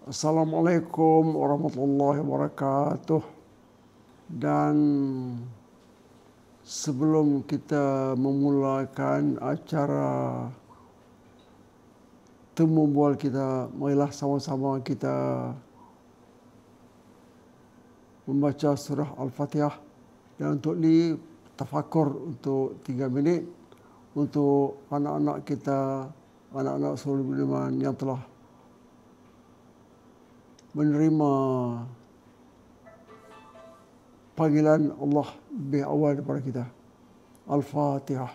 Assalamualaikum warahmatullahi wabarakatuh. Dan sebelum kita memulakan acara temu bual kita, marilah sama-sama kita membaca surah Al-Fatihah. Dan untuk ini tafakur untuk 3 minit untuk anak-anak kita, anak-anak Surah Al-Iman yang telah menerima panggilan Allah lebih awal daripada kita. Al-Fatihah.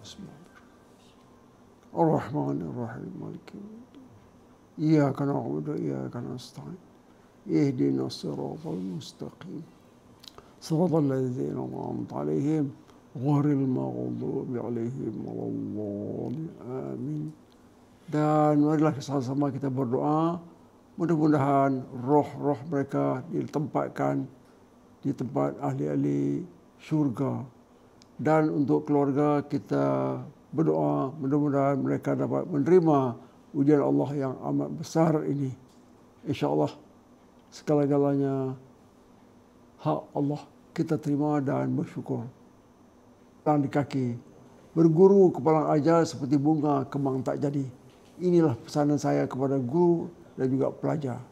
Bismillahirrahmanirrahim. Ar-Rahmanir-Rahim. Maliki yaumiddin. Iyyaka na'budu wa iyyaka nasta'in. Ihdinas siratal mustaqim. Siratal ladzina an'amta 'alaihim ghairil maghdubi 'alaihim waladdallin. Amin. Dan marilah sama-sama kita berdoa. Mudah-mudahan roh-roh mereka ditempatkan di tempat ahli-ahli syurga. Dan untuk keluarga kita berdoa, mudah-mudahan mereka dapat menerima ujian Allah yang amat besar ini. InsyaAllah segala-galanya hak Allah kita terima dan bersyukur. Dan di kaki, berguru kepala ajar seperti bunga kembang tak jadi. Inilah pesanan saya kepada guru dan juga pelajar.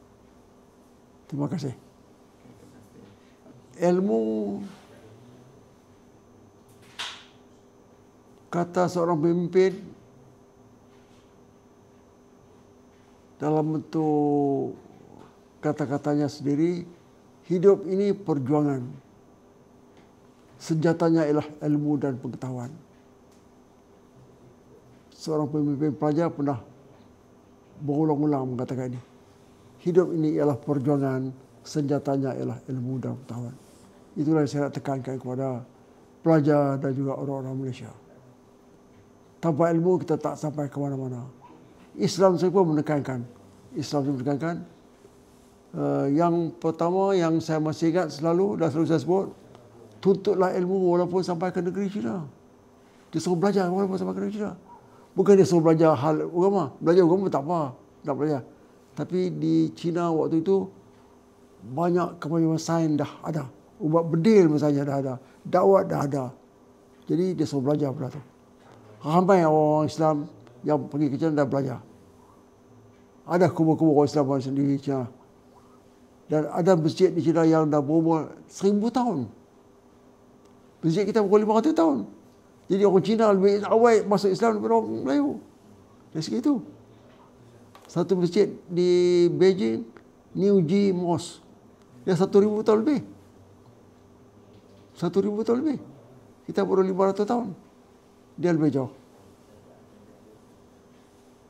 Terima kasih. Ilmu, kata seorang pemimpin dalam bentuk kata-katanya sendiri, hidup ini perjuangan. Senjatanya ialah ilmu dan pengetahuan. Seorang pemimpin pelajar pernah berulang-ulang mengatakan ini. Hidup ini ialah perjuangan, senjatanya ialah ilmu dan pengetahuan. Itulah yang saya nak tekankan kepada pelajar dan juga orang-orang Malaysia. Tanpa ilmu kita tak sampai ke mana-mana. Islam saya pun menekankan. Yang pertama yang saya masih ingat selalu dan selalu saya sebut, tuntutlah ilmu walaupun sampai ke negeri China. Dia suruh belajar walaupun sampai ke negeri China. Bukan dia suruh belajar hal agama. Belajar agama tak apa, tak belajar. Tapi di China waktu itu banyak kemajuan sains dah ada. Ubat bedil misalnya dah ada. Dakwah dah ada. Jadi dia suruh belajar pula tu. Ramai orang Islam yang pergi ke China dah belajar. Ada kubur-kubur orang Islam di China. Dan ada masjid di China yang dah berumur 1000 tahun. Masjid kita berumur 500 tahun. Jadi orang Cina lebih awal masuk Islam daripada orang Melayu. Dari segi itu. Satu masjid di Beijing, New Ji Mosque. Dia 1000 tahun lebih. 1000 tahun lebih. Kita baru 500 tahun. Dia lebih jauh.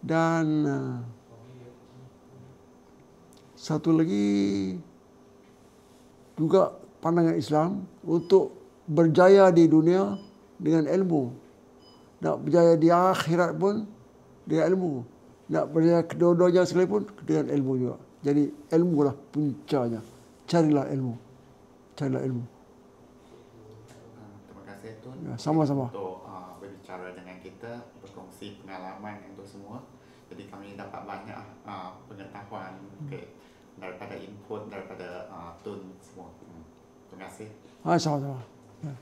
Dan satu lagi juga pandangan Islam untuk berjaya di dunia dengan ilmu. Nak berjaya di akhirat pun dengan ilmu. Nak berjaya kedua-duanya sekalipun dengan ilmu juga. Jadi ilmu lah puncanya. Carilah ilmu. Carilah ilmu. Terima kasih Tun. Ya, sama-sama. Untuk berbicara dengan kita, berkongsi pengalaman untuk semua. Jadi kami dapat banyak pengetahuan daripada input daripada Tun semua. Terima kasih. Sama-sama. Ya.